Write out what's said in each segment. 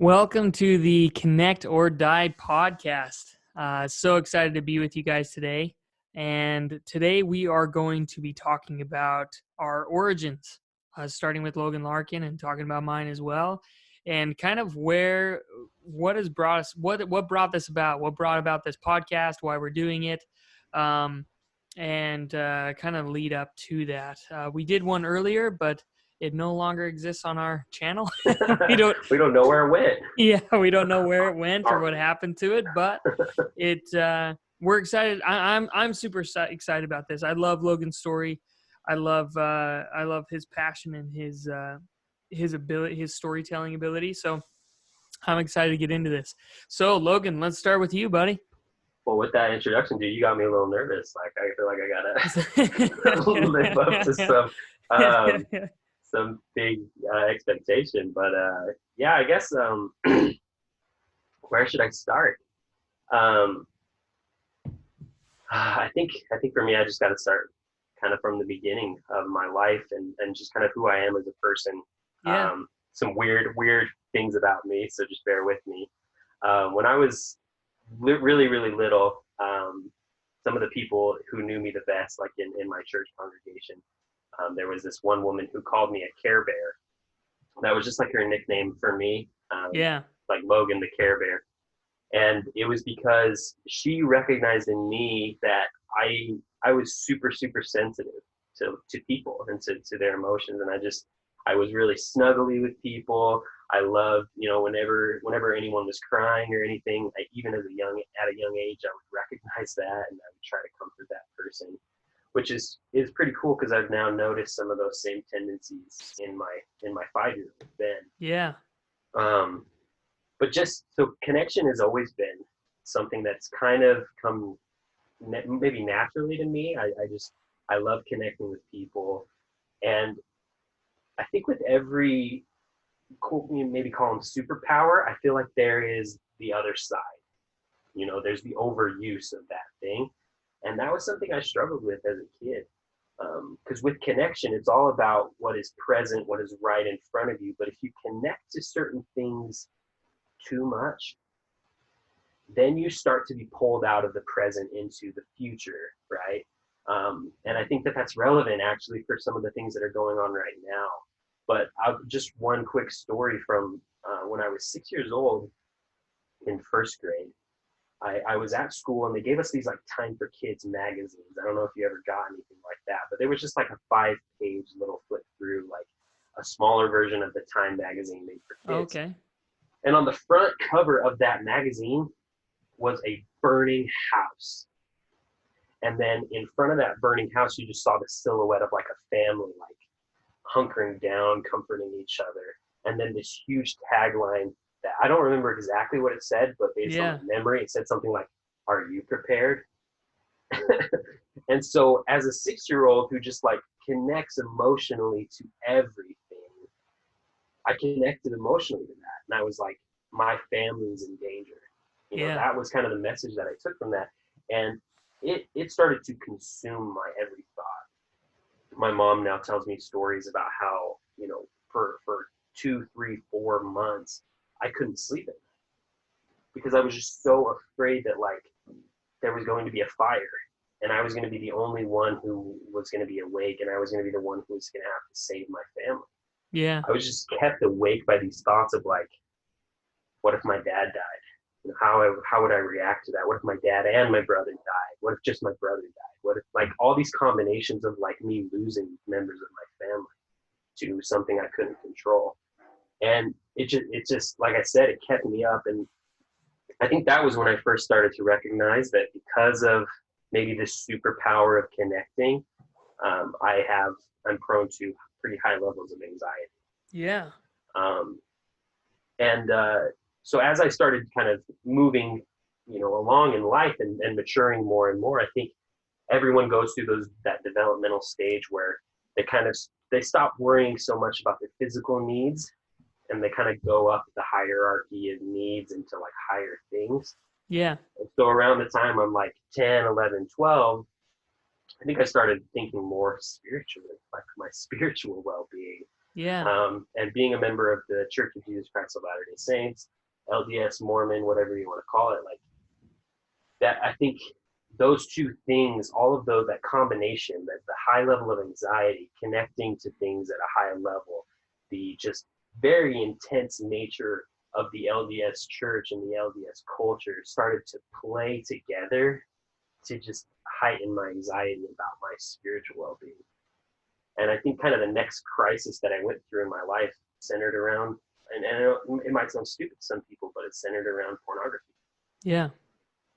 Welcome to the Connect or Die podcast. So excited to be with you guys today. And today we are going to be talking about our origins, starting with Logan Larkin and talking about mine as well. And kind of what has brought us, what brought this about, what brought about this podcast, why we're doing it, and kind of lead up to that. We did one earlier, but it no longer exists on our channel. we don't know where it went. Yeah, we don't know where it went or what happened to it, but we're excited. I'm super excited about this. I love Logan's story. I love his passion and his ability, his storytelling ability. So I'm excited to get into this. So Logan, let's start with you, buddy. Well, with that introduction, dude, you got me a little nervous. Like I feel like I gotta live up to some big expectation. But yeah, I guess where should I start? I think for me, I just got to start kind of from the beginning of my life and just kind of who I am as a person. Yeah. Some weird things about me, so just bear with me. When I was really little, some of the people who knew me the best, like in my church congregation, there was this one woman who called me a Care Bear. That was just like her nickname for me. Yeah. Like Logan the Care Bear. And it was because she recognized in me that I was super sensitive to people and to their emotions. And I was really snuggly with people. I loved, whenever anyone was crying or anything, even at a young age, I would recognize that and I would try to comfort that person, which is pretty cool because I've now noticed some of those same tendencies in my 5-year-old Ben. Yeah. But just so connection has always been something that's kind of come maybe naturally to me. I love connecting with people, and I think with every maybe call them superpower, I feel like there is the other side. There's the overuse of that thing, and that was something I struggled with as a kid. Because with connection, it's all about what is present, what is right in front of you. But if you connect to certain things too much, then you start to be pulled out of the present into the future, right? And I think that that's relevant actually for some of the things that are going on right now. But just one quick story from when I was 6 years old in first grade. I was at school and they gave us these like Time for Kids magazines. I don't know if you ever got anything like that, but there was just like a 5-page little flip through, like a smaller version of the Time magazine made for kids. Okay. And on the front cover of that magazine was a burning house. And then in front of that burning house, you just saw the silhouette of like a family, like hunkering down, comforting each other. And then this huge tagline that I don't remember exactly what it said, but based on my memory, it said something like, "Are you prepared?" And so as a 6-year-old who just like connects emotionally to everything, I connected emotionally to that. And I was like, my family's in danger. That was kind of the message that I took from that. And it started to consume my every thought. My mom now tells me stories about how, for 2, 3, 4 months, I couldn't sleep at night because I was just so afraid that like there was going to be a fire and I was going to be the only one who was going to be awake and I was going to be the one who was going to have to save my family. Yeah. I was just kept awake by these thoughts of like, what if my dad died? How would I react to that? What if my dad and my brother died? What if just my brother died? What if like all these combinations of like me losing members of my family to something I couldn't control? And it just like I said, it kept me up. And I think that was when I first started to recognize that because of maybe this superpower of connecting, I'm prone to pretty high levels of anxiety. Yeah. So as I started kind of moving, along in life and maturing more and more, I think everyone goes through that developmental stage where they stop worrying so much about their physical needs and they kind of go up the hierarchy of needs into like higher things. Yeah. And so around the time I'm like 10, 11, 12, I think I started thinking more spiritually, like my spiritual well-being. Yeah. And being a member of the Church of Jesus Christ of Latter-day Saints, LDS, Mormon, whatever you want to call it, like that, I think those two things, all of those, that combination, that the high level of anxiety, connecting to things at a high level, the just very intense nature of the LDS church and the LDS culture started to play together to just heighten my anxiety about my spiritual well-being. And I think kind of the next crisis that I went through in my life centered around, and it might sound stupid to some people, but it's centered around pornography. Yeah.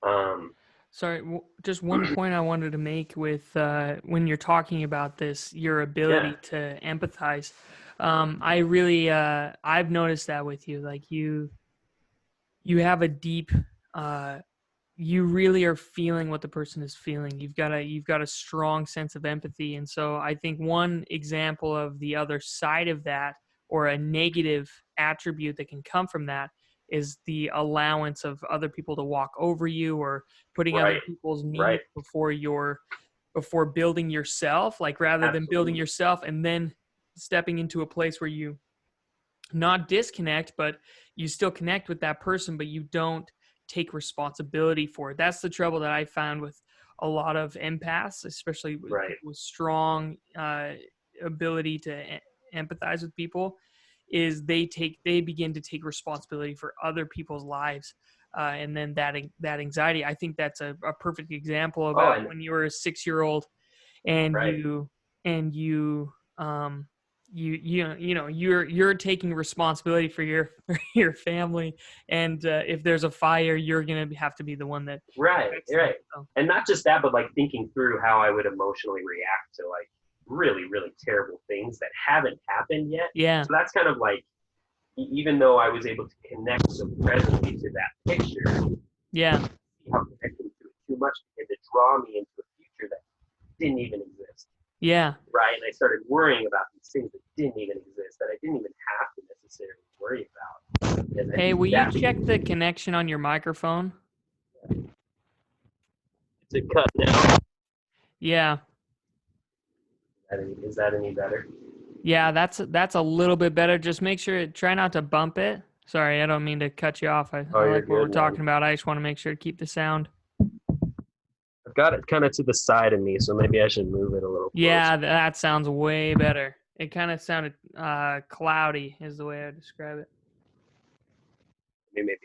Um, Sorry, just one point I wanted to make with when you're talking about this, your ability to empathize. I really, I've noticed that with you. Like you have a deep, you really are feeling what the person is feeling. You've got a strong sense of empathy, and so I think one example of the other side of that, or a negative attribute that can come from that, is the allowance of other people to walk over you, or putting other people's needs before building yourself. Like rather than building yourself and then stepping into a place where you not disconnect, but you still connect with that person, but you don't take responsibility for it. That's the trouble that I found with a lot of empaths, especially with people with strong ability to empathize with people, is they begin to take responsibility for other people's lives. And then that anxiety, I think that's a perfect example about when you were a 6-year-old and you're taking responsibility for your family, and if there's a fire, you're gonna have to be the one that so. And not just that, but like thinking through how I would emotionally react to like really, really terrible things that haven't happened yet. Yeah. So that's kind of like, even though I was able to connect so presently to that picture, how connecting to it too much began to draw me into a future that didn't even exist. Yeah. Right. And I started worrying about these things that didn't even exist, that I didn't even have to necessarily worry about. Hey, will you check the connection on your microphone? Is it cut now? Yeah. Is that any better? Yeah, that's a little bit better. Just make sure, try not to bump it. Sorry, I don't mean to cut you off. I like what we're talking about. I just want to make sure to keep the sound. I've got it kind of to the side of me, so maybe I should move it a little closer. Yeah, that sounds way better. It kind of sounded cloudy is the way I describe it. Maybe.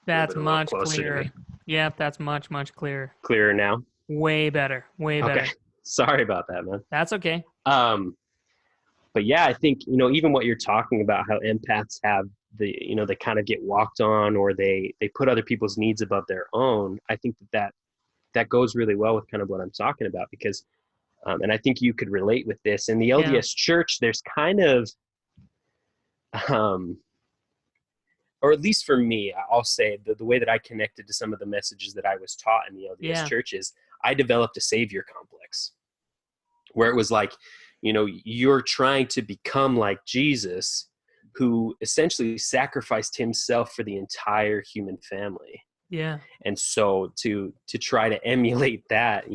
That's much clearer. Yep, that's much, much clearer. Clearer now? Way better. Way better. Okay. Sorry about that, man. That's okay. But yeah, I think, even what you're talking about, how empaths have they kind of get walked on, or they put other people's needs above their own. I think that goes really well with kind of what I'm talking about, because, and I think you could relate with this in the LDS church. There's kind of, or at least for me, I'll say the way that I connected to some of the messages that I was taught in the LDS church is I developed a savior complex, where it was like, you're trying to become like Jesus, who essentially sacrificed himself for the entire human family. Yeah. And so to try to emulate that,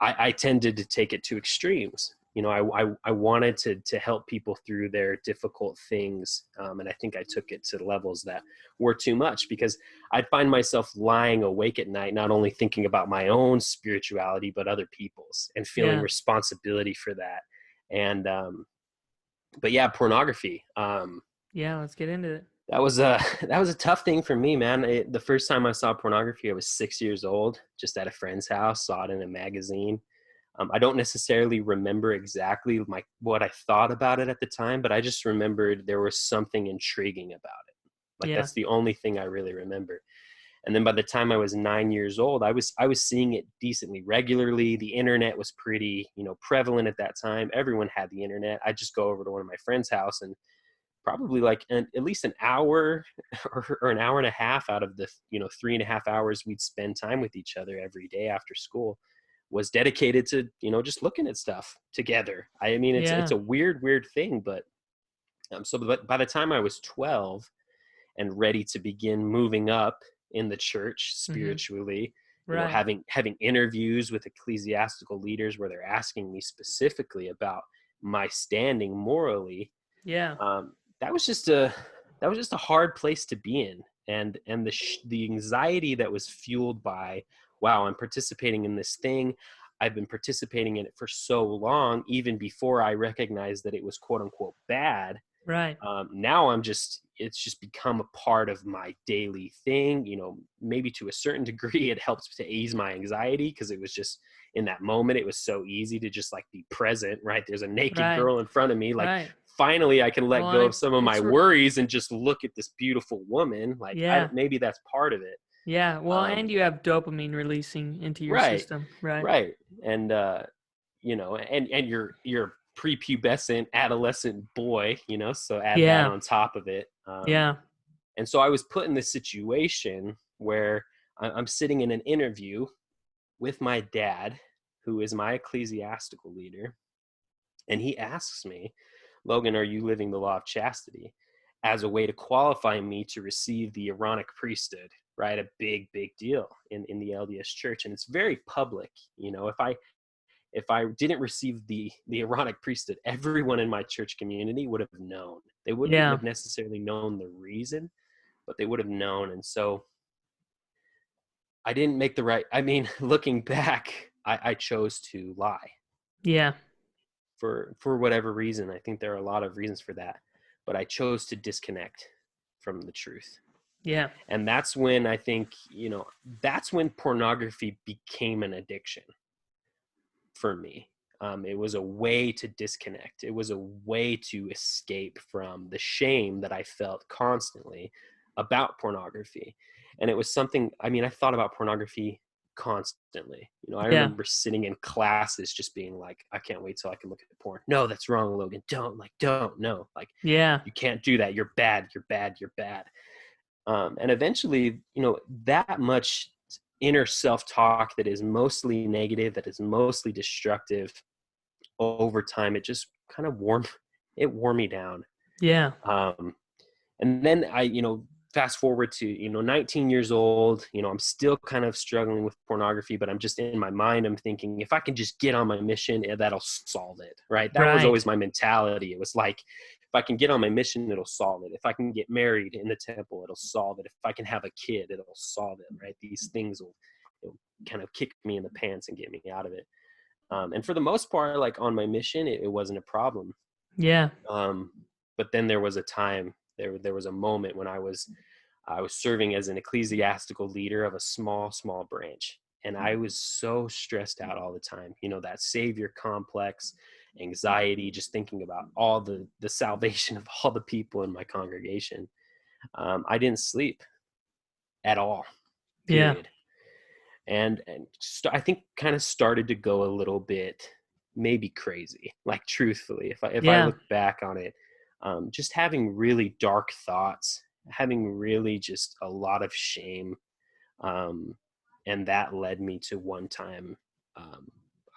I tended to take it to extremes. I wanted to help people through their difficult things. And I think I took it to levels that were too much, because I'd find myself lying awake at night, not only thinking about my own spirituality, but other people's, and feeling responsibility for that. And, but yeah, pornography. Let's get into it. That was a tough thing for me, man. The first time I saw pornography, I was 6 years old, just at a friend's house, saw it in a magazine. I don't necessarily remember exactly what I thought about it at the time, but I just remembered there was something intriguing about it. That's the only thing I really remember. And then by the time I was 9 years old, I was seeing it decently regularly. The internet was pretty, prevalent at that time. Everyone had the internet. I'd just go over to one of my friend's house, and probably at least an hour or an hour and a half out of the 3.5 hours we'd spend time with each other every day after school was dedicated to just looking at stuff together. I mean, it's a weird thing, but by the time I was 12 and ready to begin moving up in the church spiritually, having interviews with ecclesiastical leaders where they're asking me specifically about my standing morally, Yeah. That was just a hard place to be in. And the anxiety that was fueled by, wow, I'm participating in this thing. I've been participating in it for so long, even before I recognized that it was quote unquote bad. Right. Now it's just become a part of my daily thing. Maybe to a certain degree, it helps to ease my anxiety, because it was just in that moment, it was so easy to just like be present, right? There's a naked Right. girl in front of me. Like, Right. finally I can let Well, and go of some of my it's worries and just look at this beautiful woman. Like, yeah. maybe that's part of it. Yeah. Well, and Um, you have dopamine releasing into your right. system. Right. Right. And, and you're prepubescent adolescent boy, so add that Yeah. on top of it. Yeah. And so I was put in this situation where I'm sitting in an interview with my dad, who is my ecclesiastical leader. And he asks me, Logan, are you living the law of chastity, as a way to qualify me to receive the Aaronic priesthood, right? A big, big deal in the LDS church. And it's very public. If I didn't receive the Aaronic priesthood, everyone in my church community would have known. They wouldn't Yeah. have necessarily known the reason, but they would have known. And so I didn't make the right, looking back, I chose to lie Yeah. for whatever reason. I think there are a lot of reasons for that, but I chose to disconnect from the truth. Yeah. And that's when I think, that's when pornography became an addiction for me. It was a way to disconnect. It was a way to escape from the shame that I felt constantly about pornography. And it was something, I thought about pornography constantly. I Yeah. remember sitting in classes just being like, I can't wait till I can look at porn. No, that's wrong, Logan. Don't, no. Like, Yeah. you can't do that. You're bad. You're bad. You're bad. And eventually, that much inner self-talk that is mostly negative, that is mostly destructive, over time, it just kind of wore me down. Yeah. And then I, fast forward to, 19 years old, I'm still kind of struggling with pornography, but I'm just in my mind, I'm thinking, if I can just get on my mission, that'll solve it. Right. That was always my mentality. It was like, if I can get on my mission, it'll solve it. If I can get married in the temple, it'll solve it. If I can have a kid, it'll solve it. Right. These things will kind of kick me in the pants and get me out of it. And for the most part, like on my mission, it wasn't a problem. Yeah. But then there was a time, there was a moment when I was serving as an ecclesiastical leader of a small branch. And I was so stressed out all the time, that savior complex, anxiety, just thinking about all the salvation of all the people in my congregation. I didn't sleep at all, period. And I think kind of started to go a little bit maybe crazy, like truthfully, if I look back on it, just having really dark thoughts, having really just a lot of shame. And that led me to one time,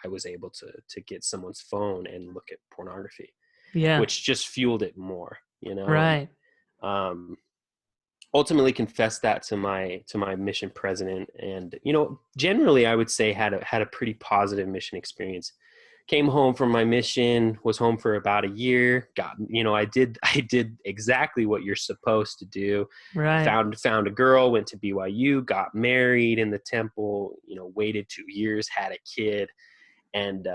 I was able to get someone's phone and look at pornography, which just fueled it more, Right. And, ultimately confessed that to my mission president. And, generally I would say had a pretty positive mission experience. Came home from my mission, was home for about a year, I did exactly what you're supposed to do. Right. Found a girl, went to BYU, got married in the temple, waited 2 years, had a kid. And,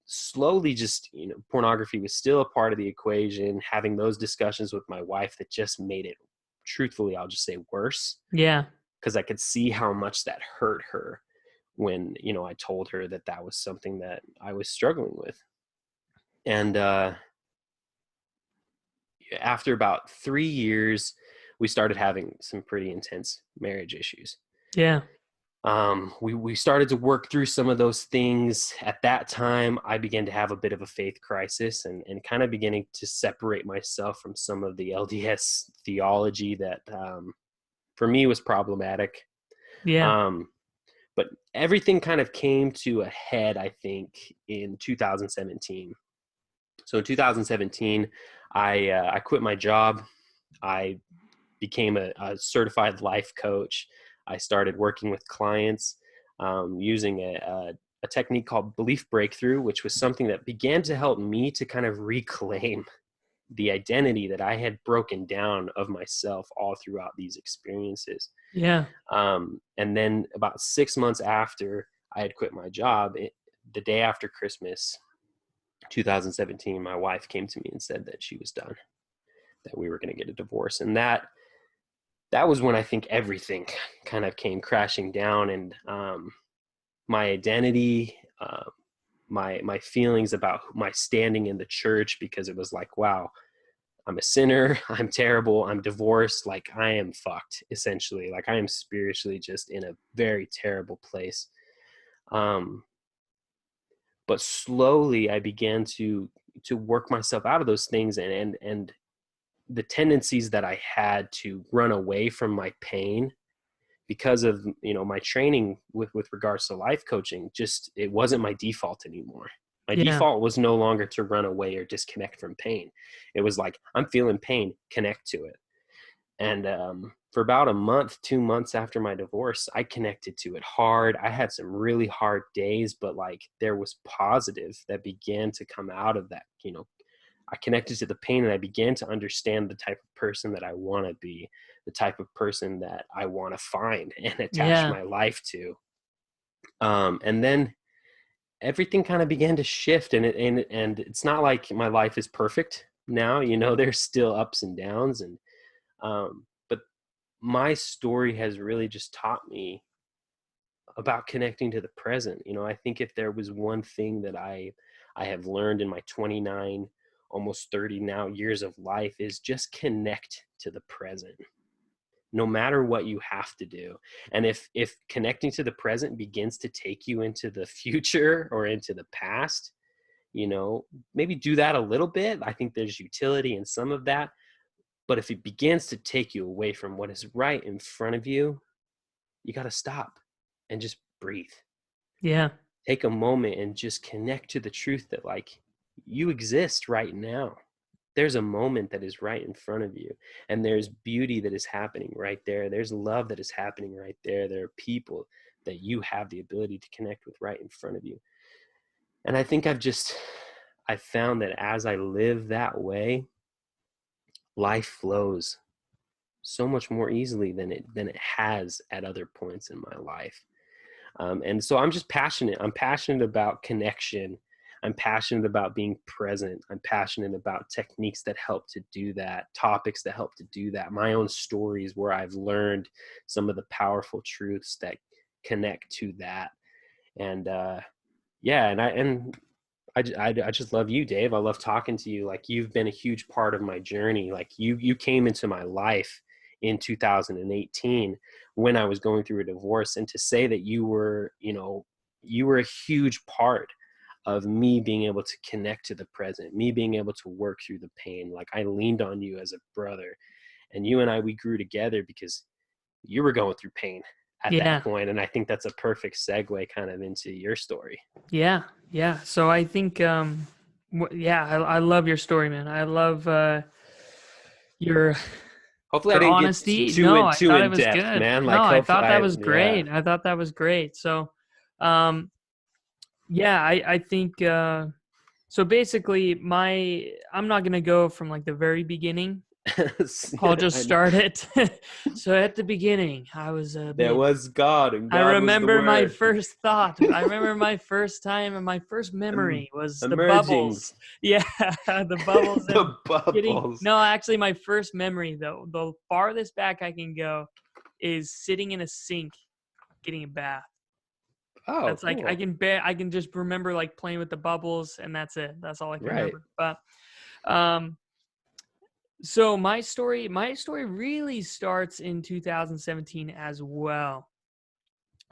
slowly just, pornography was still a part of the equation, having those discussions with my wife that just made it, truthfully, I'll just say, worse. Yeah. Because I could see how much that hurt her when, I told her that was something that I was struggling with. And after about 3 years, we started having some pretty intense marriage issues. Yeah. We started to work through some of those things. At that time, I began to have a bit of a faith crisis and kind of beginning to separate myself from some of the LDS theology that, for me, was problematic. Yeah. But everything kind of came to a head, I think, in 2017. So in 2017, I quit my job. I became a certified life coach. I started working with clients using a technique called belief breakthrough, which was something that began to help me to kind of reclaim the identity that I had broken down of myself all throughout these experiences. Yeah. And then about 6 months after I had quit my job, the day after Christmas, 2017, my wife came to me and said that she was done, that we were going to get a divorce. And that was when I think everything kind of came crashing down, and my identity, my feelings about my standing in the church, because it was like, wow, I'm a sinner, I'm terrible, I'm divorced, like I am fucked, essentially. Like I am spiritually just in a very terrible place. But slowly I began to work myself out of those things, and the tendencies that I had to run away from my pain because of, my training with regards to life coaching, just, it wasn't my default anymore. My default was no longer to run away or disconnect from pain. It was like, I'm feeling pain, connect to it. And for about a month, 2 months after my divorce, I connected to it hard. I had some really hard days, but like there was positive that began to come out of that. I connected to the pain, and I began to understand the type of person that I want to be, the type of person that I want to find and attach my life to. And then everything kind of began to shift, and it's not like my life is perfect now. There's still ups and downs, and but my story has really just taught me about connecting to the present. I think if there was one thing that I have learned in my 29, almost 30 now years of life, is just connect to the present, no matter what you have to do. And if connecting to the present begins to take you into the future or into the past, maybe do that a little bit. I think there's utility in some of that. But if it begins to take you away from what is right in front of you, you got to stop and just breathe. Yeah. Take a moment and just connect to the truth that, like, you exist right now. There's a moment that is right in front of you, and there's beauty that is happening right there. There's love that is happening right there. There are people that you have the ability to connect with right in front of you. And I think I found that as I live that way, life flows so much more easily than it has at other points in my life. And so I'm just passionate. I'm passionate about connection. I'm passionate about being present. I'm passionate about techniques that help to do that, topics that help to do that, my own stories where I've learned some of the powerful truths that connect to that. And I just love you, Dave. I love talking to you. Like, you've been a huge part of my journey. Like you came into my life in 2018 when I was going through a divorce, and to say that you were a huge part of me being able to connect to the present, me being able to work through the pain. Like, I leaned on you as a brother, and you and I, we grew together because you were going through pain at that point. And I think that's a perfect segue kind of into your story. Yeah. So I think, I love your story, man. I love your Hopefully I didn't honesty. get too I thought it was in-depth, good. man. No, I thought that was great. I thought that was great. So, I think, so basically I'm not going to go from like the very beginning. I'll just start it. So at the beginning, I was there was God, and God I remember was the my word. first thought. I remember my first time, and my first memory was the Emerging. bubbles. Yeah, the bubbles. The bubbles. Actually, my first memory, though, the farthest back I can go, is sitting in a sink, getting a bath. Oh, that's cool. Like I can just remember like playing with the bubbles, and that's it. That's all I can remember. But so my story really starts in 2017 as well.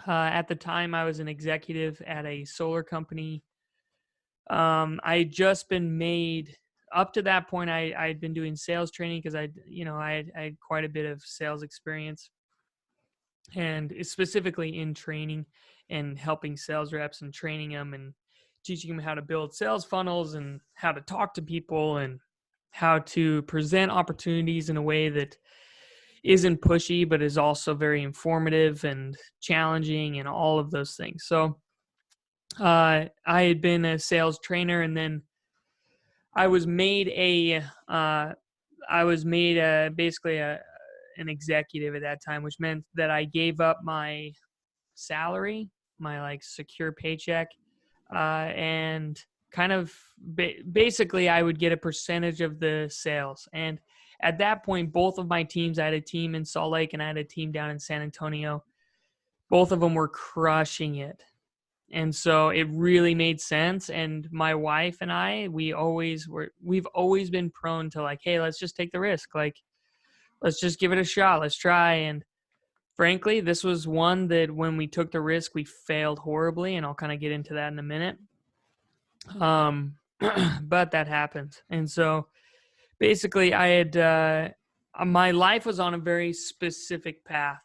At the time, I was an executive at a solar company. I had just been made. Up to that point, I had been doing sales training because I had quite a bit of sales experience, and specifically in training and helping sales reps and training them and teaching them how to build sales funnels and how to talk to people and how to present opportunities in a way that isn't pushy, but is also very informative and challenging and all of those things. So I had been a sales trainer, and then I was made basically an executive at that time, which meant that I gave up my salary, my like secure paycheck, and kind of basically I would get a percentage of the sales. And at that point, both of my teams, I had a team in Salt Lake and I had a team down in San Antonio. Both of them were crushing it. And so it really made sense. And my wife and I, we've always been prone to like, hey, let's just take the risk. Like, let's just give it a shot. Let's try. And frankly, this was one that when we took the risk, we failed horribly. And I'll kind of get into that in a minute. But that happens. And so basically I had, my life was on a very specific path.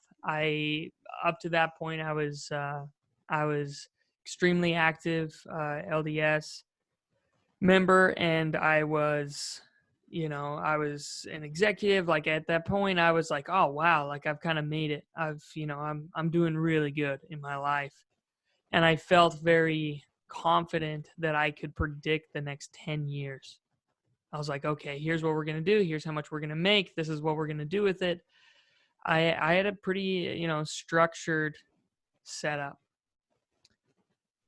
Up to that point, I was extremely active LDS member, and I was an executive. Like at that point, I was like, oh wow, like I've kind of made it. I'm doing really good in my life, and I felt very confident that I could predict the next 10 years. I was like, okay, here's what we're gonna do. Here's how much we're gonna make. This is what we're gonna do with it. I had a pretty structured setup.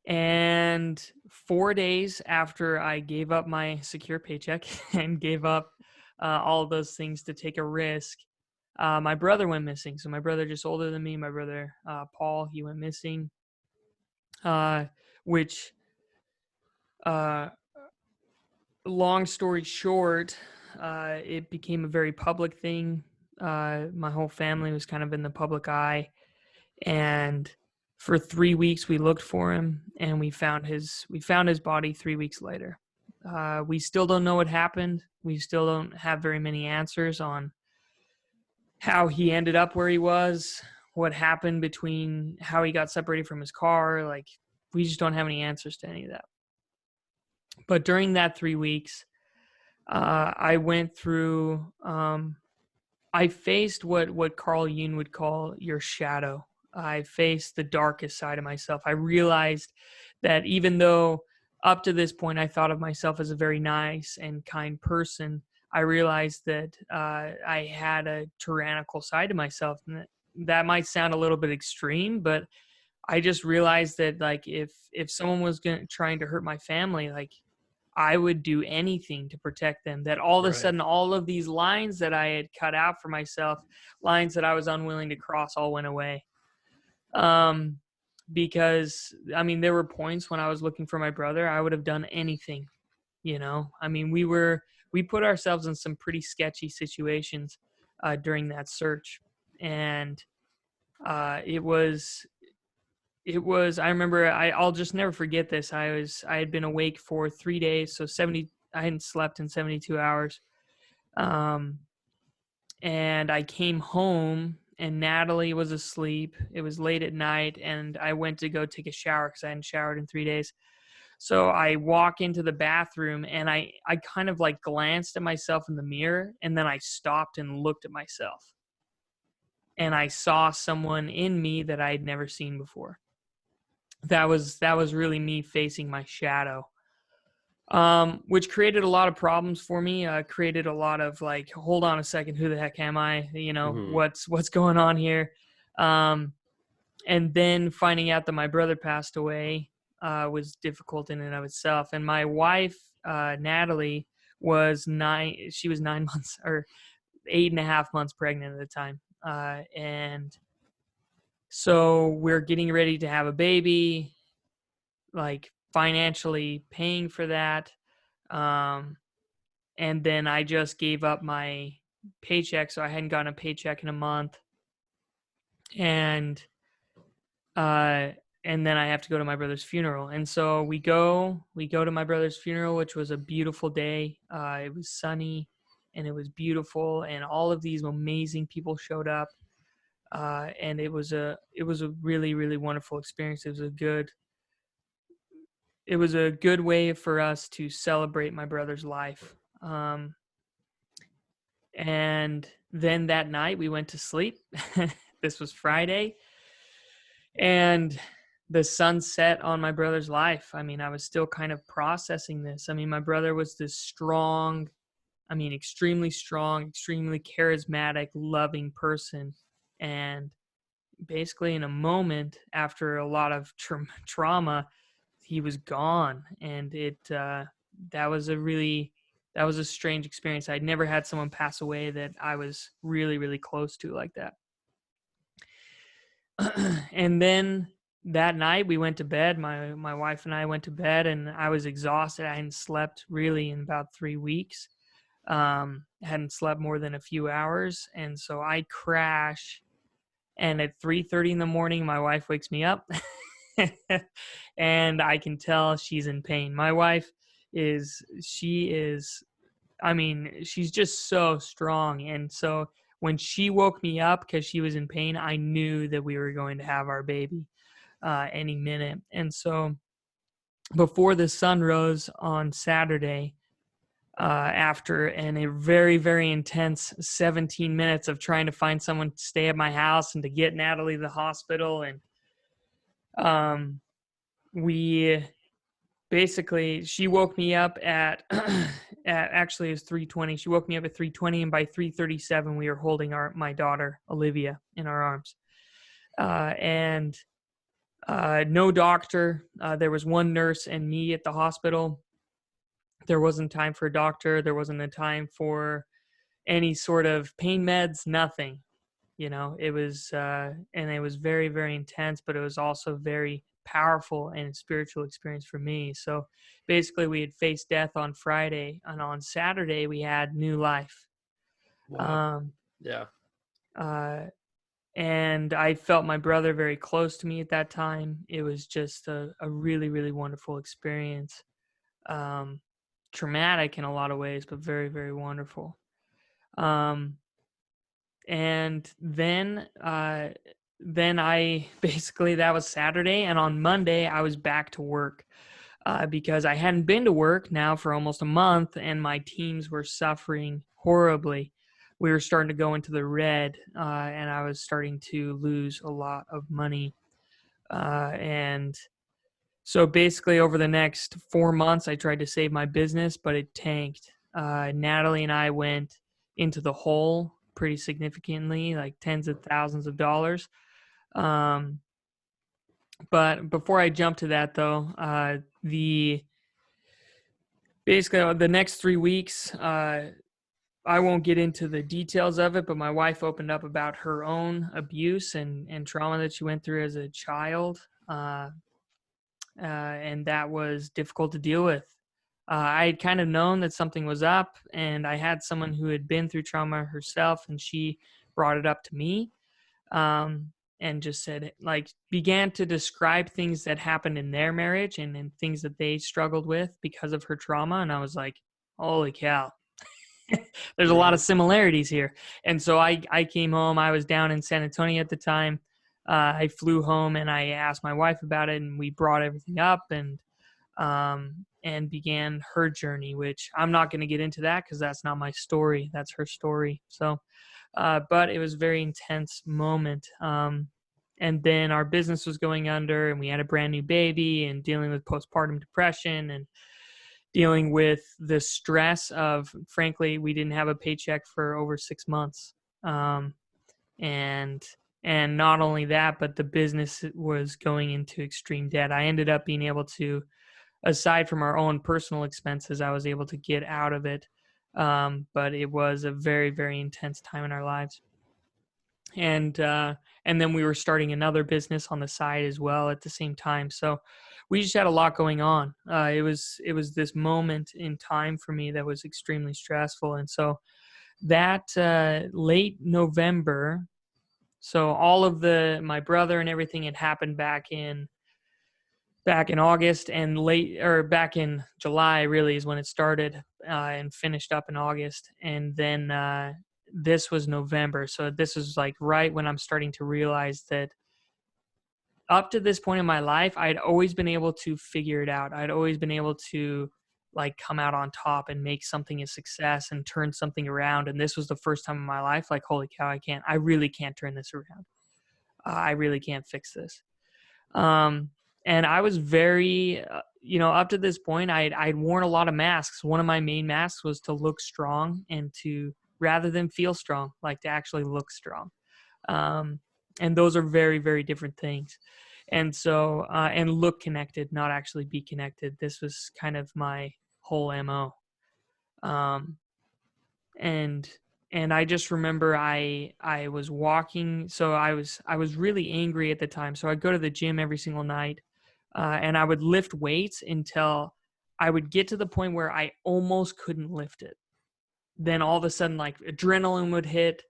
And 4 days after I gave up my secure paycheck and gave up all of those things to take a risk, my brother went missing. So my brother, just older than me, my brother Paul, he went missing, which long story short, it became a very public thing. My whole family was kind of in the public eye, and for 3 weeks we looked for him, and we found his body 3 weeks later. We still don't know what happened. We still don't have very many answers on how he ended up where he was, what happened between how he got separated from his car. Like, we just don't have any answers to any of that. But during that 3 weeks, I went through, I faced what Carl Jung would call your shadow. I faced the darkest side of myself. I realized that even though up to this point I thought of myself as a very nice and kind person, I realized that I had a tyrannical side to myself. And that might sound a little bit extreme, but I just realized that like if someone was trying to hurt my family, like I would do anything to protect them. That all of a sudden, all of these lines that I had cut out for myself, lines that I was unwilling to cross, all went away. Because I mean, there were points when I was looking for my brother, I would have done anything, I mean, we put ourselves in some pretty sketchy situations, during that search. And, it was, I remember, I'll just never forget this. I had been awake for 3 days. So I hadn't slept in 72 hours. And I came home and Natalie was asleep. It was late at night, and I went to go take a shower because I hadn't showered in 3 days. So I walk into the bathroom, and I kind of like glanced at myself in the mirror, and then I stopped and looked at myself. And I saw someone in me that I had never seen before. That was really me facing my shadow. Which created a lot of problems for me, created a lot of like, hold on a second, who the heck am I? What's going on here? And then finding out that my brother passed away was difficult in and of itself. And my wife, Natalie, was 9 months or 8.5 months pregnant at the time. And so we're getting ready to have a baby, like financially paying for that. And then I just gave up my paycheck. So I hadn't gotten a paycheck in a month. And then I have to go to my brother's funeral. And so we go to my brother's funeral, which was a beautiful day. It was sunny and it was beautiful. And all of these amazing people showed up. And it was a really, really wonderful experience. It was a good way for us to celebrate my brother's life. And then that night we went to sleep. This was Friday. And the sun set on my brother's life. I mean, I was still kind of processing this. I mean, my brother was this strong, I mean, extremely strong, extremely charismatic, loving person. And basically, in a moment, after a lot of trauma, he was gone. And that was a strange experience. I'd never had someone pass away that I was really, really close to like that. And then that night we went to bed. My wife and I went to bed, and I was exhausted. I hadn't slept really in about 3 weeks. Hadn't slept more than a few hours, and so I crash. And at 3:30 in the morning, my wife wakes me up, and I can tell she's in pain. My wife I mean, she's just so strong. And so when she woke me up because she was in pain, I knew that we were going to have our baby any minute. And so before the sun rose on Saturday, after a very, very intense 17 minutes of trying to find someone to stay at my house and to get Natalie to the hospital, and we basically, she woke me up at actually it was 3:20. She woke me up at 3:20, and by 3:37 we were holding my daughter Olivia in our arms. And no doctor. There was one nurse and me at the hospital. There wasn't time for a doctor. There wasn't a time for any sort of pain meds, nothing. It was and it was very, very intense, but it was also very powerful and spiritual experience for me. So basically we had faced death on Friday, and on Saturday we had new life. Wow. Yeah. And I felt my brother very close to me at that time. It was just a really, really wonderful experience. Traumatic in a lot of ways, but very, very wonderful. And then I basically, that was Saturday, and on Monday I was back to work because I hadn't been to work now for almost a month, and my teams were suffering horribly. We were starting to go into the red, and I was starting to lose a lot of money. And so basically over the next 4 months, I tried to save my business, but it tanked. Natalie and I went into the hole pretty significantly, like tens of thousands of dollars. But before I jump to that, though, basically the next 3 weeks, I won't get into the details of it, but my wife opened up about her own abuse and trauma that she went through as a child. And that was difficult to deal with. I had kind of known that something was up, and I had someone who had been through trauma herself, and she brought it up to me, and just said, began to describe things that happened in their marriage and things that they struggled with because of her trauma. And I was like, holy cow. There's a lot of similarities here. And so I came home. I was down in San Antonio at the time. I flew home and I asked my wife about it, and we brought everything up and began her journey, which I'm not going to get into that because that's not my story. That's her story. So, but it was a very intense moment. And then our business was going under, and we had a brand new baby, and dealing with postpartum depression and dealing with the stress of, frankly, we didn't have a paycheck for over 6 months. And not only that, but the business was going into extreme debt. I ended up being able to, aside from our own personal expenses, I was able to get out of it. But it was a very, very intense time in our lives. And then we were starting another business on the side as well at the same time. So we just had a lot going on. It was this moment in time for me that was extremely stressful. And so that late November, so all of my brother and everything had happened back in August, and back in July really is when it started, and finished up in August. And then this was November. So this was like right when I'm starting to realize that up to this point in my life, I'd always been able to figure it out. I'd always been able to come out on top and make something a success and turn something around. And this was the first time in my life, holy cow, I really can't turn this around. I really can't fix this. And I was very, up to this point, I'd worn a lot of masks. One of my main masks was to look strong and to, rather than feel strong, like to actually look strong. And those are very, very different things. And so, and look connected, not actually be connected. This was kind of my whole MO. And I just remember I was walking. So I was really angry at the time. So I'd go to the gym every single night, and I would lift weights until I would get to the point where I almost couldn't lift it. Then all of a sudden, like adrenaline would hit.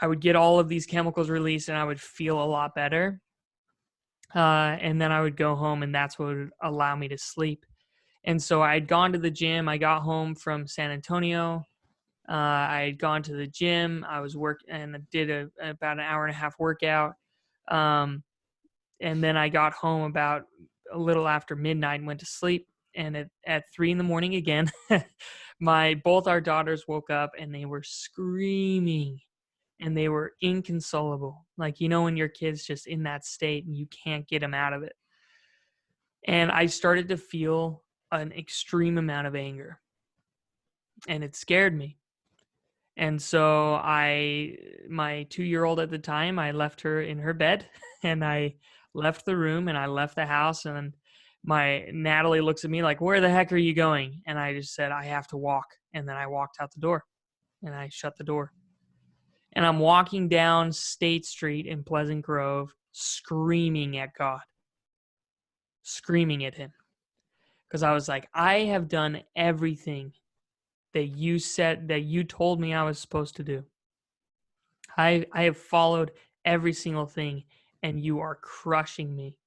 I would get all of these chemicals released and I would feel a lot better. And then I would go home, and that's what would allow me to sleep. And so I had gone to the gym. I got home from San Antonio. I had gone to the gym. I was and I did about an hour and a half workout. And then I got home about a little after midnight and went to sleep. And at 3 a.m. again, both our daughters woke up and they were screaming. And they were inconsolable. Like, when your kid's just in that state and you can't get them out of it. And I started to feel an extreme amount of anger. And it scared me. And so my 2-year-old at the time, I left her in her bed and I left the room and I left the house. And my Natalie looks at me like, "Where the heck are you going?" And I just said, "I have to walk." And then I walked out the door and I shut the door. And I'm walking down State Street in Pleasant Grove, screaming at God, screaming at him. Because I was like, I have done everything that you told me I was supposed to do. I have followed every single thing, and you are crushing me.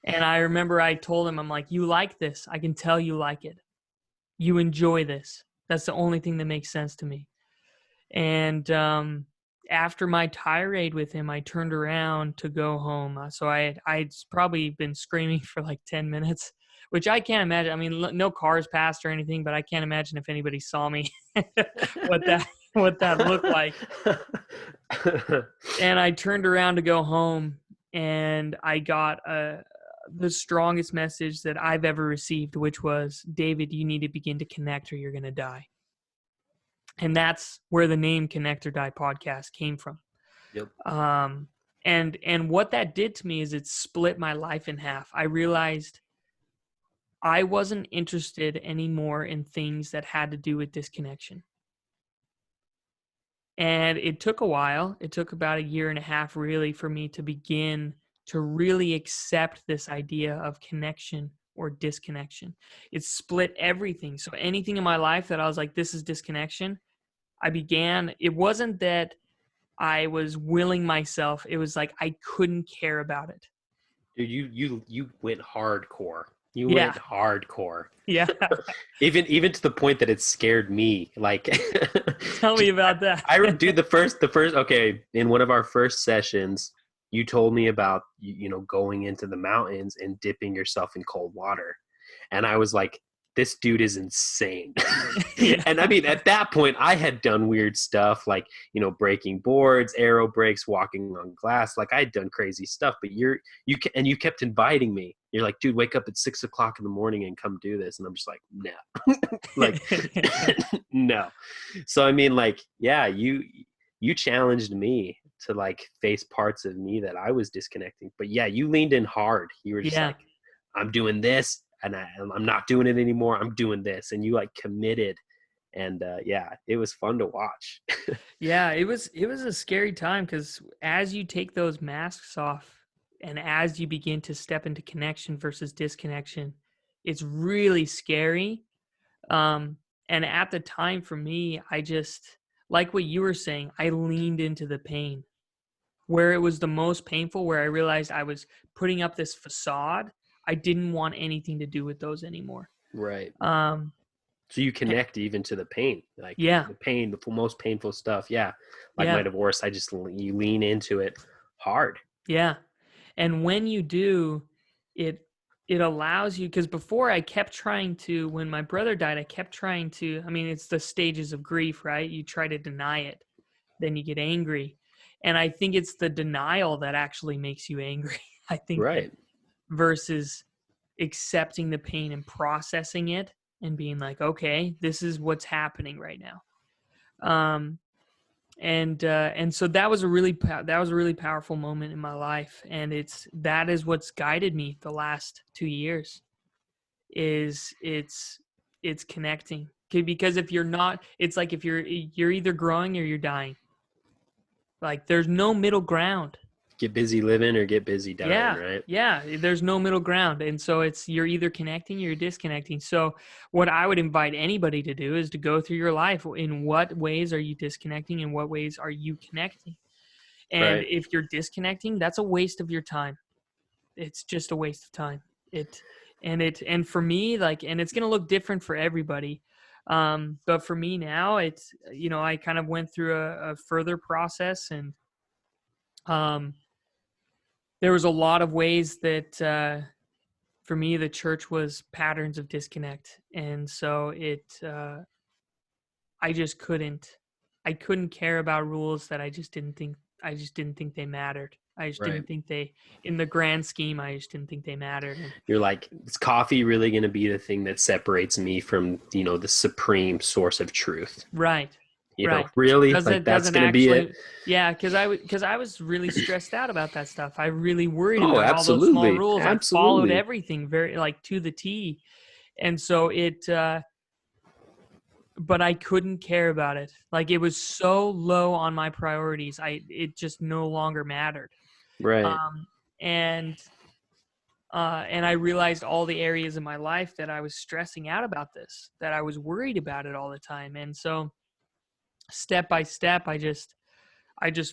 And I remember I told him, I'm like, "You like this. I can tell you like it. You enjoy this. That's the only thing that makes sense to me." And after my tirade with him, I turned around to go home. So I'd probably been screaming for like 10 minutes, which I can't imagine. I mean, no cars passed or anything, but I can't imagine if anybody saw me what that looked like. And I turned around to go home, and I got the strongest message that I've ever received, which was, "David, you need to begin to connect or you're going to die." And that's where the name Connect or Die podcast came from. Yep. And what that did to me is it split my life in half. I realized I wasn't interested anymore in things that had to do with disconnection. And it took a while. It took about 1.5 years really for me to begin to really accept this idea of connection or disconnection. It split everything. So anything in my life that I was like, this is disconnection, it wasn't that I was willing myself. It was like I couldn't care about it. Dude, you went hardcore. You Yeah. went hardcore. Yeah. even to the point that it scared me. Like, Tell me about that. I do the first. Okay, in one of our first sessions, you told me about going into the mountains and dipping yourself in cold water, and I was like, this dude is insane. Yeah. And I mean, at that point, I had done weird stuff like, breaking boards, aero brakes, walking on glass. Like, I had done crazy stuff, but you kept inviting me. You're like, "Dude, wake up at 6 o'clock in the morning and come do this." And I'm just like, no, like, no. So, I mean, like, yeah, you challenged me to like face parts of me that I was disconnecting, but yeah, you leaned in hard. You were just like, "I'm doing this. And I'm not doing it anymore. I'm doing this." And you like committed, and yeah, it was fun to watch. Yeah, it was a scary time because as you take those masks off and as you begin to step into connection versus disconnection, it's really scary. And at the time for me, I just, like what you were saying, I leaned into the pain where it was the most painful, where I realized I was putting up this facade. I didn't want anything to do with those anymore. Right. So you connect even to the pain, like the pain, the most painful stuff. Yeah. Like my divorce, you lean into it hard. Yeah. And when you do, it allows you, because before I kept trying to, when my brother died, I kept trying to, I mean, it's the stages of grief, right? You try to deny it, then you get angry. And I think it's the denial that actually makes you angry. I think right. versus accepting the pain and processing it and being like, okay, this is what's happening right now. And so that was a really powerful moment in my life, and that is what's guided me the last 2 years. It's connecting. Okay, because if you're not, it's like if you're either growing or you're dying. Like there's no middle ground. Get busy living or get busy dying, right? Yeah, there's no middle ground. And so you're either connecting or you're disconnecting. So what I would invite anybody to do is to go through your life. In what ways are you disconnecting? In what ways are you connecting? And Right. if you're disconnecting, that's a waste of your time. It's just a waste of time. And for me, like, and it's going to look different for everybody. But for me now, it's, I kind of went through a further process, and there was a lot of ways that for me, the church was patterns of disconnect. And so I just couldn't care about rules that I just didn't think they mattered. I just Right. didn't think in the grand scheme, I just didn't think they mattered. And You're like, is coffee really going to be the thing that separates me from, the supreme source of truth? right. Really? Because like it that's doesn't going to be actually, it? yeah, because I was really stressed out about that stuff. I really worried Oh, about all those small absolutely. rules. I followed Absolutely. everything very, like, to the T. And so but I couldn't care about it. Like, it was so low on my priorities. It just no longer mattered. Right. And I realized all the areas in my life that I was stressing out about this, that I was worried about it all the time. And so step by step, I just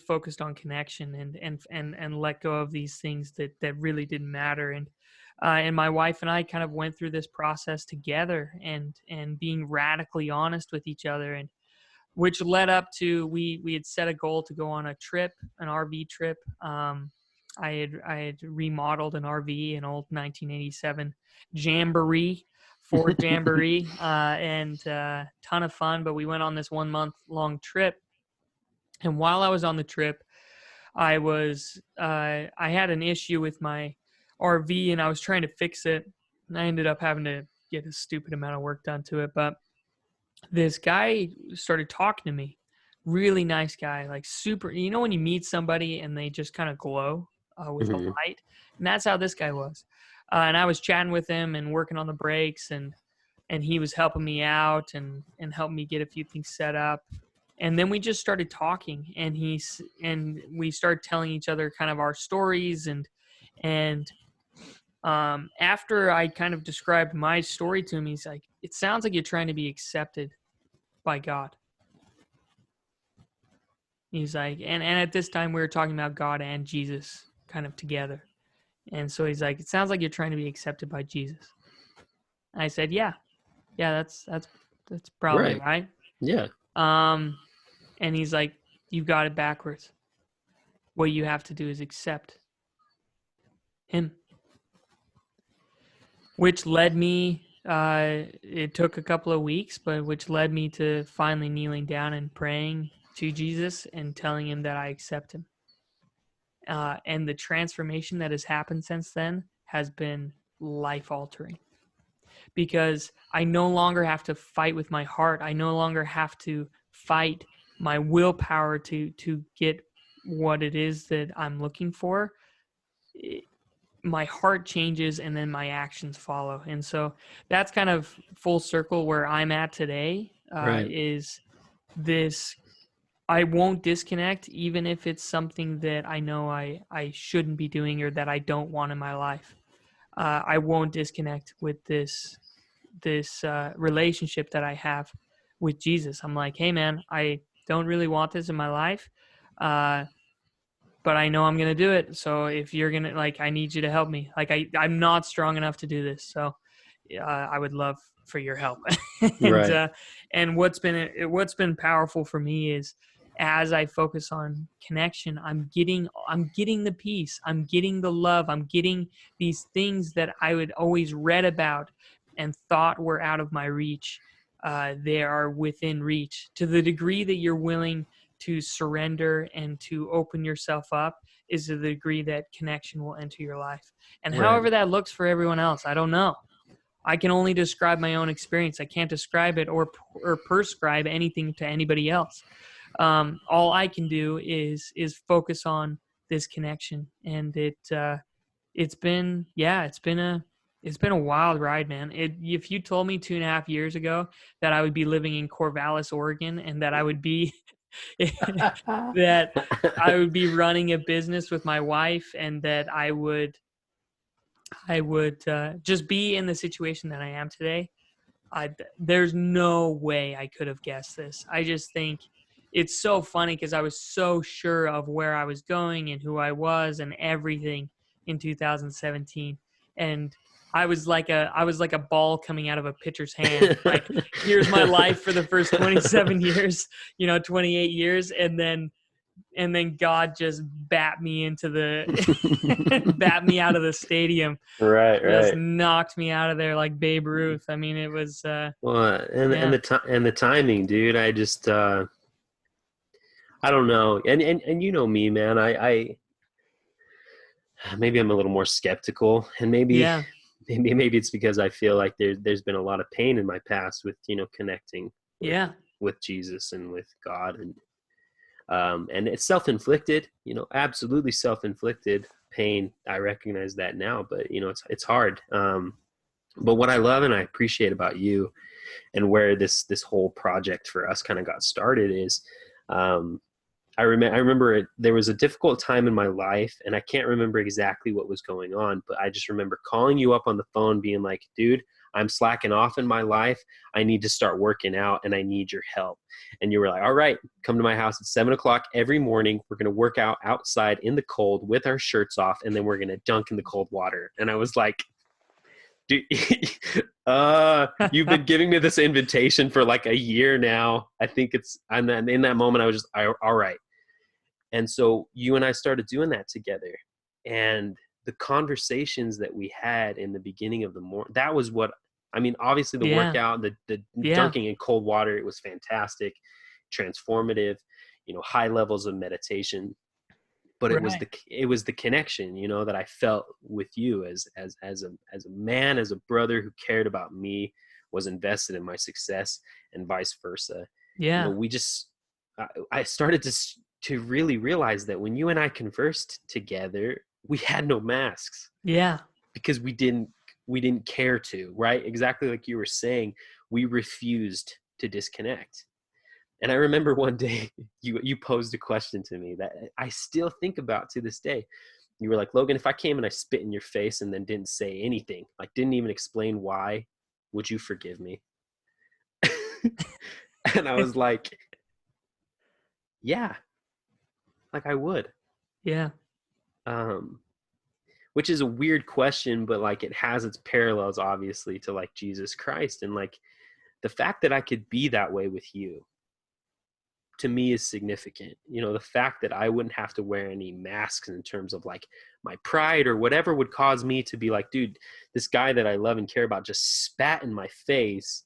focused on connection and let go of these things that really didn't matter. And my wife and I kind of went through this process together, and being radically honest with each other, and which led up to we had set a goal to go on a trip, an RV trip. I had remodeled an RV, an old 1987 Jamboree, Ford Jamboree, and ton of fun. But we went on this 1 month long trip, and while I was on the trip, I had an issue with my RV, and I was trying to fix it, and I ended up having to get a stupid amount of work done to it. But this guy started talking to me, really nice guy, like super, when you meet somebody and they just kind of glow with a light, and that's how this guy was. And I was chatting with him and working on the brakes, and he was helping me out and helping me get a few things set up. And then we just started talking, and we started telling each other kind of our stories. And after I kind of described my story to him, he's like, it sounds like you're trying to be accepted by God. He's like, and at this time we were talking about God and Jesus kind of together. And so he's like, it sounds like you're trying to be accepted by Jesus. And I said, yeah, that's probably right. Yeah. And he's like, you've got it backwards. What you have to do is accept him. Which led me, it took a couple of weeks, but which led me to finally kneeling down and praying to Jesus and telling him that I accept him. And the transformation that has happened since then has been life-altering. Because I no longer have to fight with my heart. I no longer have to fight my willpower to get what it is that I'm looking for. My heart changes, and then my actions follow. And so that's kind of full circle where I'm at today. Right. Is this, I won't disconnect, even if it's something that I know I shouldn't be doing or that I don't want in my life. I won't disconnect with this relationship that I have with Jesus. I'm like, hey man, I don't really want this in my life, but I know I'm going to do it. So if you're going to, like, I need you to help me. Like, I'm not strong enough to do this. So I would love for your help. And what's been powerful for me is, as I focus on connection, I'm getting the peace, I'm getting the love, I'm getting these things that I would always read about and thought were out of my reach. They are within reach, to the degree that you're willing to surrender and to open yourself up is to the degree that connection will enter your life. And Right. however that looks for everyone else, I don't know. I can only describe my own experience. I can't describe it or prescribe anything to anybody else. All I can do is focus on this connection, and it's been a wild ride, man. If you told me 2.5 years ago that I would be living in Corvallis, Oregon, and that I would be that I would be running a business with my wife, and that I would just be in the situation that I am today, there's no way I could have guessed this. I just think it's so funny because I was so sure of where I was going and who I was and everything in 2017, and I was like a ball coming out of a pitcher's hand. Like, here's my life for the first 27 years, 28 years, and then God just bat me into bat me out of the stadium. Right. Just knocked me out of there like Babe Ruth. I mean, it was Well, and the timing, dude. I just I don't know. And you know me, man. I maybe I'm a little more skeptical, and maybe it's because I feel like there's been a lot of pain in my past with connecting with Jesus and with God, and it's self-inflicted, absolutely self-inflicted pain. I recognize that now, but it's hard. But what I love and I appreciate about you, and where this whole project for us kind of got started, is I remember there was a difficult time in my life, and I can't remember exactly what was going on, but I just remember calling you up on the phone being like, dude, I'm slacking off in my life. I need to start working out, and I need your help. And you were like, all right, come to my house at 7:00 every morning. We're going to work out outside in the cold with our shirts off, and then we're going to dunk in the cold water. And I was like, dude, you've been giving me this invitation for like a year now. I think and in that moment I was just, all right. And so you and I started doing that together, and the conversations that we had in the beginning of the morning, that was what, I mean, obviously the workout, the dunking in cold water, it was fantastic, transformative, high levels of meditation. But it was the connection, that I felt with you as a man, as a brother who cared about me, was invested in my success, and vice versa. Yeah. I started to really realize that when you and I conversed together, we had no masks. Yeah. Because we didn't care to, right? Exactly like you were saying, we refused to disconnect. And I remember one day you posed a question to me that I still think about to this day. You were like, Logan, if I came and I spit in your face and then didn't say anything, like didn't even explain why, would you forgive me? And I was like, yeah, like I would. Yeah. Which is a weird question, but like it has its parallels obviously to like Jesus Christ, and like the fact that I could be that way with you, to me, is significant. The fact that I wouldn't have to wear any masks in terms of like my pride or whatever would cause me to be like, dude, this guy that I love and care about just spat in my face.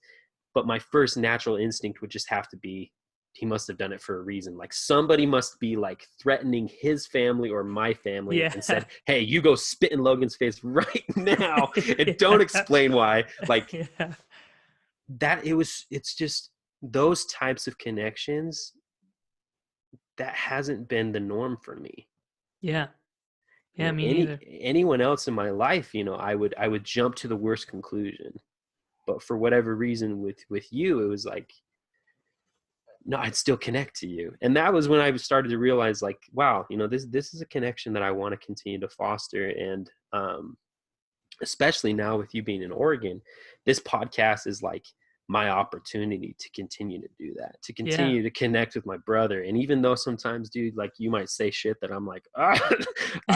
But my first natural instinct would just have to be, he must have done it for a reason. Like somebody must be like threatening his family or my family and said, hey, you go spit in Logan's face right now and don't explain why. Like it's just those types of connections that hasn't been the norm for me. Yeah. Yeah, me neither. Anyone else in my life, I would jump to the worst conclusion. But for whatever reason with you, it was like, no, I'd still connect to you. And that was when I started to realize like, wow, this is a connection that I want to continue to foster. And especially now with you being in Oregon, this podcast is like my opportunity to continue to do that, to continue to connect with my brother. And even though sometimes, dude, like you might say shit that I'm like, I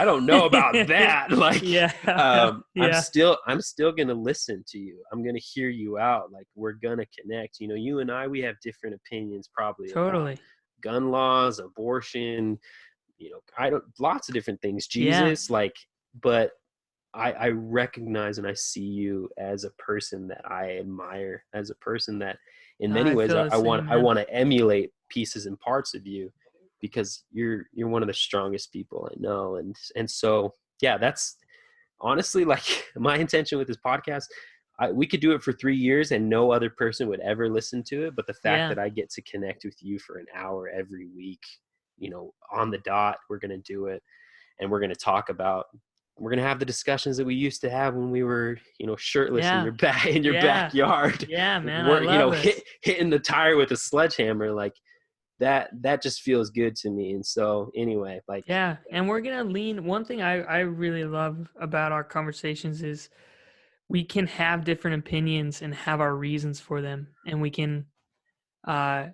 don't know about that. Like, I'm still going to listen to you. I'm going to hear you out. Like we're going to connect, you and I, we have different opinions probably. Totally. About gun laws, abortion, lots of different things, Jesus, but I recognize and I see you as a person that I admire, as a person that in many ways I want to emulate pieces and parts of you. because you're one of the strongest people I know. And so, yeah, that's honestly like my intention with this podcast. We could do it for 3 years and no other person would ever listen to it. But the fact that I get to connect with you for an hour every week, on the dot, we're going to do it. And we're going to talk about, we're going to have the discussions that we used to have when we were, shirtless in your backyard. Yeah, man. I love hitting the tire with a sledgehammer. Like that just feels good to me. And so anyway, like, yeah. And we're going to lean. One thing I really love about our conversations is we can have different opinions and have our reasons for them. And we can, I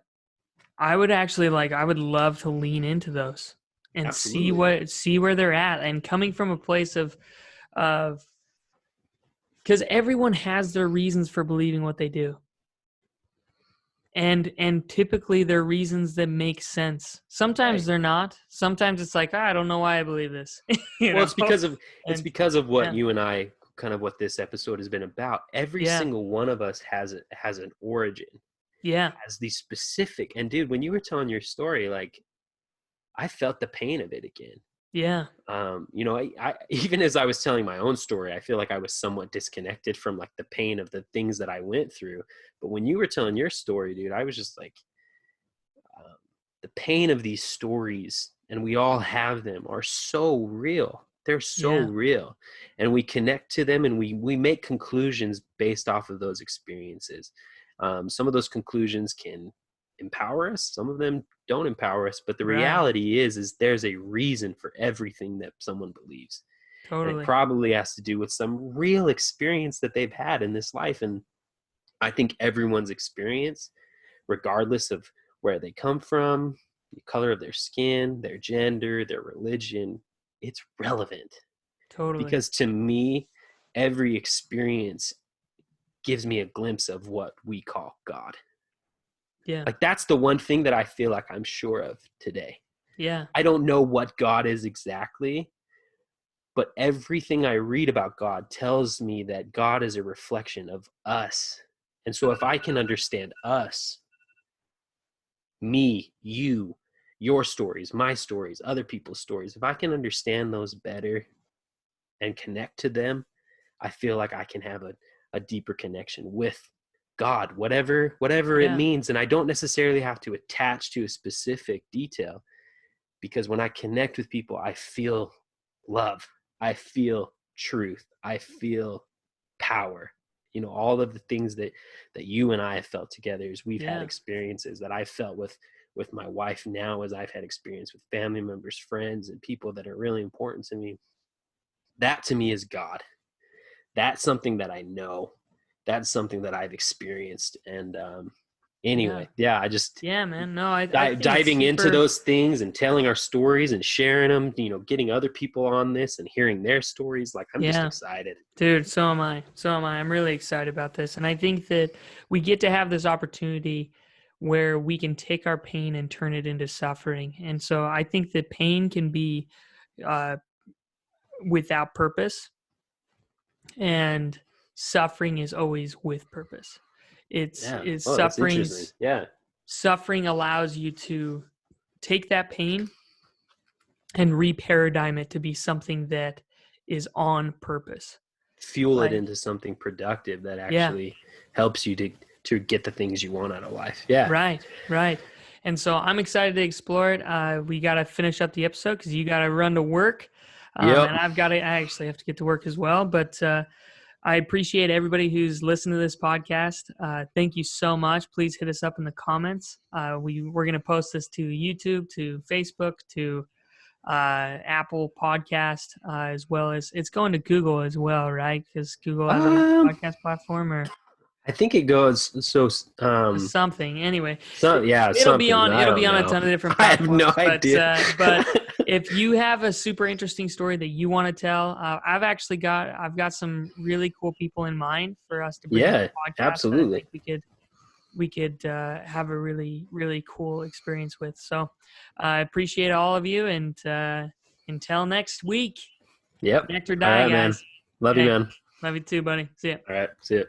would love to lean into those and Absolutely. see where they're at, and coming from a place of, because everyone has their reasons for believing what they do. And typically they're reasons that make sense. Sometimes they're not. Sometimes it's like, I don't know why I believe this. It's because of what you and I, kind of what this episode has been about. Every single one of us has an origin. Yeah. Has these specific, and dude, when you were telling your story, like I felt the pain of it again. Yeah. I even as I was telling my own story, I feel like I was somewhat disconnected from like the pain of the things that I went through. But when you were telling your story, dude, I was just like, the pain of these stories, and we all have them, are so real. They're so real, and we connect to them, and we make conclusions based off of those experiences. Some of those conclusions can empower us. Some of them don't empower us. But the reality is there's a reason for everything that someone believes. Totally. And it probably has to do with some real experience that they've had in this life. And I think everyone's experience, regardless of where they come from, the color of their skin, their gender, their religion, it's relevant. Totally. Because to me, every experience gives me a glimpse of what we call God. Yeah. Like that's the one thing that I feel like I'm sure of today. Yeah. I don't know what God is exactly, but everything I read about God tells me that God is a reflection of us. And so if I can understand us, me, you, your stories, my stories, other people's stories, if I can understand those better and connect to them, I feel like I can have a deeper connection with God, whatever it means. And I don't necessarily have to attach to a specific detail, because when I connect with people, I feel love, I feel truth, I feel power. All of the things that you and I have felt together, is we've had experiences that I felt with my wife now, as I've had experience with family members, friends, and people that are really important to me. That to me is God. That's something that I know. That's something that I've experienced. And anyway, I just man. No, I diving into those things and telling our stories and sharing them, getting other people on this and hearing their stories. Like I'm just excited. Dude, so am I. I'm really excited about this. And I think that we get to have this opportunity where we can take our pain and turn it into suffering. And so I think that pain can be without purpose, and suffering is always with purpose. Suffering. Suffering allows you to take that pain and re-paradigm it to be something that is on purpose. Fuel it into something productive that actually helps you to get the things you want out of life. Yeah. Right. And so I'm excited to explore it. We got to finish up the episode because you got to run to work. And I actually have to get to work as well. But I appreciate everybody who's listened to this podcast. Thank you so much. Please hit us up in the comments. We're going to post this to YouTube, to Facebook, to Apple Podcast, as well as it's going to Google as well, right? Because Google has a podcast platform, or I think it goes something. Anyway, it'll be on a ton of different platforms. I have no idea. But if you have a super interesting story that you want to tell, I've got some really cool people in mind for us to bring on the podcast. Absolutely. I think we could have a really, really cool experience with. So I appreciate all of you, and until next week. Yep. Connect or die, all right, guys. Man. Love you, man. Love you too, buddy. See ya. All right. See ya.